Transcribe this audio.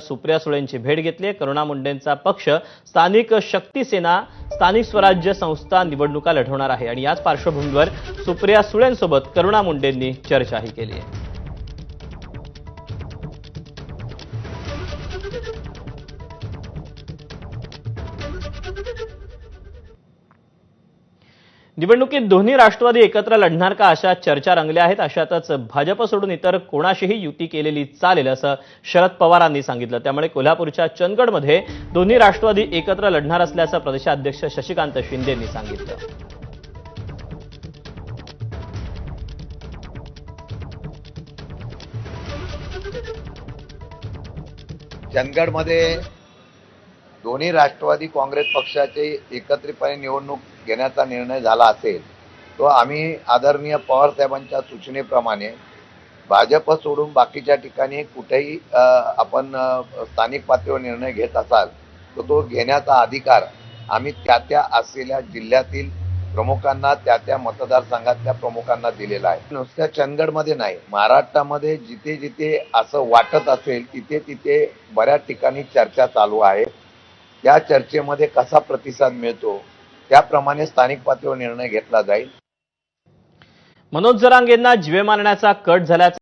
सुप्रिया सुळेंची भेट घेतली। करुणा मुंडेंचा पक्ष स्थानिक शक्ती सेना स्थानिक स्वराज्य संस्था निवडणुका लढवणार आहे आणि याच पार्श्वभूमीवर सुप्रिया सुळेंसोबत करुणा मुंडेंनी चर्चाही केली आहे। निवडणुकीत दोन्ही राष्ट्रवादी एकत्र लढणार का अशा चर्चा रंगल्या आहेत। अशातच भाजप सोडून इतर कोणाशीही युती केलेली चालेल असं शरद पवारांनी सांगितलं। त्यामुळे कोल्हापूरच्या चंदगडमध्ये दोन्ही राष्ट्रवादी एकत्र लढणार असल्याचं प्रदेशाध्यक्ष शशिकांत शिंदेंनी सांगितलं। चंदगडमध्ये दोन्ही राष्ट्रवादी काँग्रेस पक्षाचे एकत्रितपणे निवडणूक घेण्याचा निर्णय झाला असेल तो आम्ही आदरणीय पवार साहेबांच्या सूचनेप्रमाणे भाजप सोडून बाकीच्या ठिकाणी कुठेही आपण स्थानिक पातळीवर निर्णय घेत असाल तर तो घेण्याचा अधिकार आम्ही त्या असलेल्या जिल्ह्यातील प्रमुखांना त्या मतदारसंघातल्या प्रमुखांना दिलेला आहे। नुसत्या चंदगडमध्ये नाही, महाराष्ट्रामध्ये जिथे जिथे असं वाटत असेल तिथे तिथे बऱ्याच ठिकाणी चर्चा चालू आहे। त्या चर्चेमध्ये कसा प्रतिसाद मिळतो त्याप्रमाणे स्थानिक पातळीवर निर्णय घेतला जाईल। मनोज जरांगेंना जीवे मारण्याचा कट झाल्याचा